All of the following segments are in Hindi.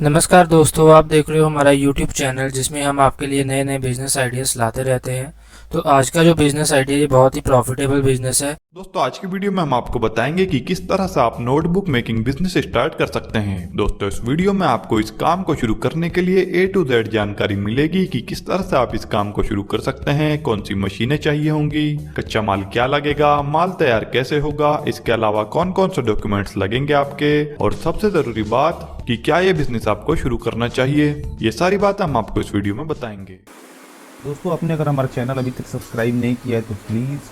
नमस्कार दोस्तों, आप देख रहे हो हमारा यूट्यूब चैनल जिसमें हम आपके लिए नए नए बिजनेस आइडियाज़ लाते रहते हैं। तो आज का जो बिजनेस आइडिया ये बहुत ही प्रॉफिटेबल बिजनेस है। दोस्तों आज की वीडियो में हम आपको बताएंगे कि किस तरह से आप नोटबुक मेकिंग बिजनेस स्टार्ट कर सकते हैं। दोस्तों इस वीडियो में आपको इस काम को शुरू करने के लिए A to Z जानकारी मिलेगी कि किस तरह से आप इस काम को शुरू कर सकते हैं, कौन सी मशीनें चाहिए होंगी, कच्चा माल क्या लगेगा, माल तैयार कैसे होगा, इसके अलावा कौन कौन से डॉक्यूमेंट्स लगेंगे आपके, और सबसे जरूरी बात कि क्या ये बिजनेस आपको शुरू करना चाहिए। ये सारी बातें हम आपको इस वीडियो में बताएंगे। दोस्तों आपने अगर हमारा चैनल अभी तक सब्सक्राइब नहीं किया है तो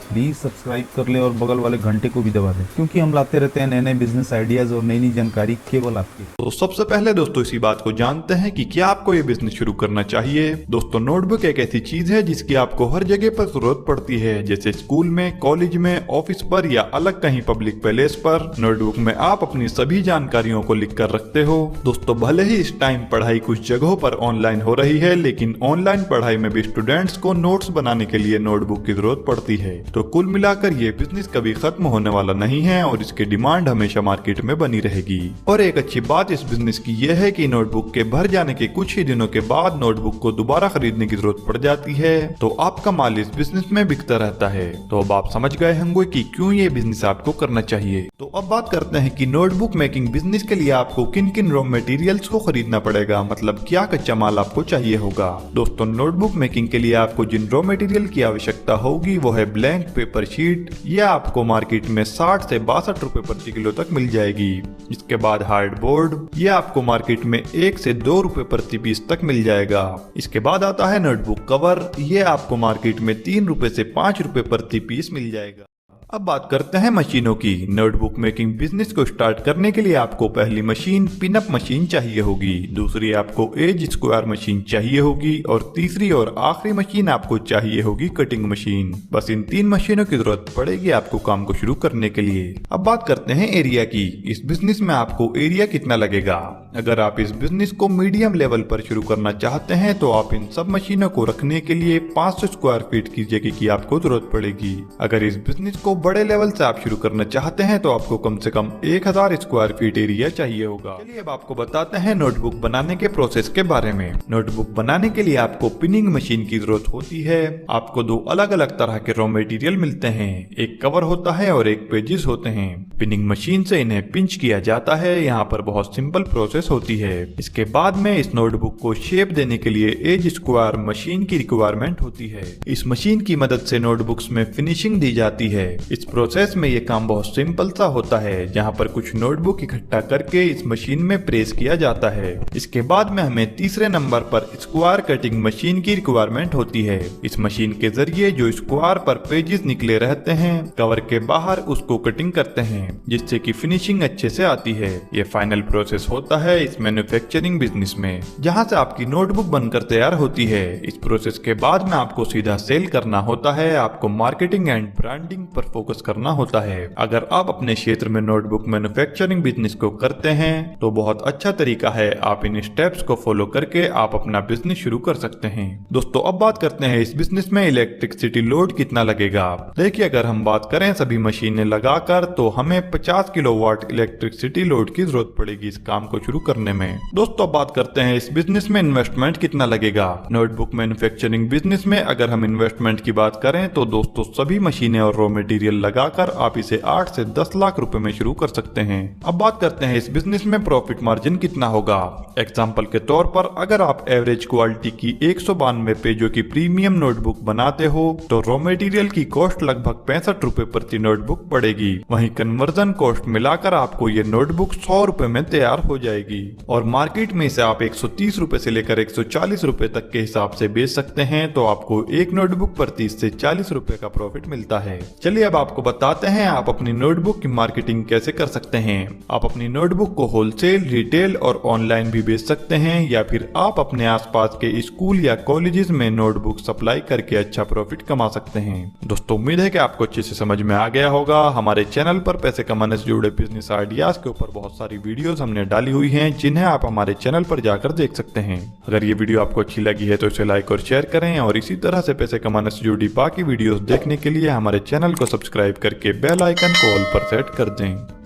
प्लीज सब्सक्राइब कर ले और बगल वाले घंटे को भी दबा दें, क्योंकि हम लाते रहते हैं नए नए बिजनेस आइडियाज और नई नई जानकारी केवल आपकी। तो सबसे पहले दोस्तों इसी बात को जानते हैं कि क्या आपको ये बिजनेस शुरू करना चाहिए। दोस्तों नोटबुक एक ऐसी चीज है जिसकी आपको हर जगह पर जरूरत पड़ती है, जैसे स्कूल में, कॉलेज में, ऑफिस पर या अलग कहीं पब्लिक प्लेस पर। नोटबुक में आप अपनी सभी जानकारियों को लिख कर रखते हो। दोस्तों भले ही इस टाइम पढ़ाई कुछ जगहों पर ऑनलाइन हो रही है, लेकिन ऑनलाइन पढ़ाई में भी स्टूडेंट्स को नोट्स बनाने के लिए नोटबुक की जरूरत पड़ती है। तो कुल मिलाकर ये बिजनेस कभी खत्म होने वाला नहीं है और इसकी डिमांड हमेशा मार्केट में बनी रहेगी। और एक अच्छी बात इस बिजनेस की यह है कि नोटबुक के भर जाने के कुछ ही दिनों के बाद नोटबुक को दोबारा खरीदने की जरूरत पड़ जाती है, तो आपका माल इस बिजनेस में बिकता रहता है। तो अब आप समझ गए होंगे कि क्यों ये बिजनेस आपको करना चाहिए। तो अब बात करते हैं कि नोटबुक मेकिंग बिजनेस के लिए आपको किन किन रॉ मटेरियल्स को खरीदना पड़ेगा, मतलब क्या कच्चा माल आपको चाहिए होगा। दोस्तों नोटबुक मेकिंग के लिए आपको जिन रॉ मटेरियल की आवश्यकता होगी वो है ब्लैंक पेपर शीट। यह आपको मार्केट में 60 से 62 रुपए प्रति किलो तक मिल जाएगी। इसके बाद हार्ड बोर्ड, यह आपको मार्केट में 1 से 2 रुपए प्रति पीस तक मिल जाएगा। इसके बाद आता है नोटबुक कवर, यह आपको मार्केट में 3 रुपए से 5 रुपए प्रति पीस मिल जाएगा। अब बात करते हैं मशीनों की। नोटबुक मेकिंग बिजनेस को स्टार्ट करने के लिए आपको पहली मशीन पिनअप मशीन चाहिए होगी, दूसरी आपको एज स्क्वायर मशीन चाहिए होगी, और तीसरी और आखिरी मशीन आपको चाहिए होगी कटिंग मशीन। बस इन 3 मशीनों की जरूरत पड़ेगी आपको काम को शुरू करने के लिए। अब बात करते हैं एरिया की। इस बिजनेस में आपको एरिया कितना लगेगा। अगर आप इस बिजनेस को मीडियम लेवल पर शुरू करना चाहते हैं तो आप इन सब मशीनों को रखने के लिए 500 स्क्वायर फीट की जगह की आपको जरूरत पड़ेगी। अगर इस बिजनेस को बड़े लेवल से आप शुरू करना चाहते हैं तो आपको कम से कम 1000 स्क्वायर फीट एरिया चाहिए होगा। चलिए अब आपको बताते हैं नोटबुक बनाने के प्रोसेस के बारे में। नोटबुक बनाने के लिए आपको पिनिंग मशीन की जरूरत होती है। आपको 2 अलग अलग तरह के रॉ मटेरियल मिलते हैं, एक कवर होता है और एक पेजेस होते हैं। पिनिंग मशीन से इन्हें पिंच किया जाता है। यहाँ पर बहुत सिंपल प्रोसेस होती है। इसके बाद में इस नोटबुक को शेप देने के लिए एज स्क्वायर मशीन की रिक्वायरमेंट होती है। इस मशीन की मदद से नोटबुक्स में फिनिशिंग दी जाती है। इस प्रोसेस में ये काम बहुत सिंपल सा होता है, जहाँ पर कुछ नोटबुक इकट्ठा करके इस मशीन में प्रेस किया जाता है। इसके बाद में हमें तीसरे नंबर पर स्क्वायर कटिंग मशीन की रिक्वायरमेंट होती है। इस मशीन के जरिए जो स्क्वायर पर पेजेस निकले रहते हैं कवर के बाहर, उसको कटिंग करते हैं, जिससे कि फिनिशिंग अच्छे से आती है। ये फाइनल प्रोसेस होता है इस मैन्युफैक्चरिंग बिजनेस में, जहाँ से आपकी नोटबुक बनकर तैयार होती है। इस प्रोसेस के बाद में आपको सीधा सेल करना होता है। आपको मार्केटिंग एंड ब्रांडिंग पर फोकस करना होता है। अगर आप अपने क्षेत्र में नोटबुक मैन्युफैक्चरिंग बिजनेस को करते हैं तो बहुत अच्छा तरीका है। आप इन स्टेप्स को फॉलो करके आप अपना बिजनेस शुरू कर सकते हैं। दोस्तों अब बात करते हैं इस बिजनेस में इलेक्ट्रिसिटी लोड कितना लगेगा। देखिए अगर हम बात करें सभी मशीनें लगाकर तो हमें 50 किलोवाट इलेक्ट्रिसिटी लोड की जरूरत पड़ेगी इस काम को शुरू करने में। दोस्तों अब बात करते हैं इस बिजनेस में इन्वेस्टमेंट कितना लगेगा। नोटबुक मैन्युफैक्चरिंग बिजनेस में अगर हम इन्वेस्टमेंट की बात करें तो दोस्तों सभी मशीनें और रॉ मटेरियल लगाकर आप इसे 8 से 10 लाख रुपए में शुरू कर सकते हैं। अब बात करते हैं इस बिजनेस में प्रॉफिट मार्जिन कितना होगा। एग्जांपल के तौर पर अगर आप एवरेज क्वालिटी की 192 पेजों की प्रीमियम नोटबुक बनाते हो तो रॉ मटेरियल की कॉस्ट लगभग 65 रुपए प्रति नोटबुक पड़ेगी। वहीं कन्वर्जन कॉस्ट मिलाकर आपको ये नोटबुक 100 रुपए में तैयार हो जाएगी, और मार्केट में इसे आप 130 रुपए से लेकर 140 रुपए तक के हिसाब से बेच सकते हैं। तो आपको एक नोटबुक पर 30 से 40 रुपए का प्रॉफिट मिलता है। चलिए अब आपको बताते हैं आप अपनी नोटबुक की मार्केटिंग कैसे कर सकते हैं। आप अपनी नोटबुक को होलसेल, रिटेल और ऑनलाइन भी बेच सकते हैं, या फिर आप अपने आसपास के स्कूल या कॉलेजेस में नोटबुक सप्लाई करके अच्छा प्रॉफिट कमा सकते हैं। दोस्तों उम्मीद है कि आपको अच्छे से समझ में आ गया होगा। हमारे चैनल पर पैसे कमाने से जुड़े बिजनेस आइडियाज के ऊपर बहुत सारी वीडियोस हमने डाली हुई हैं, जिन्हें आप हमारे चैनल पर जाकर देख सकते हैं। अगर ये वीडियो आपको अच्छी लगी है तो इसे लाइक और शेयर करें, और इसी तरह से पैसे कमाने से जुड़ी बाकी वीडियोस देखने के लिए हमारे चैनल को सब्सक्राइब करके बेल आइकन को ऑल पर सेट कर दें।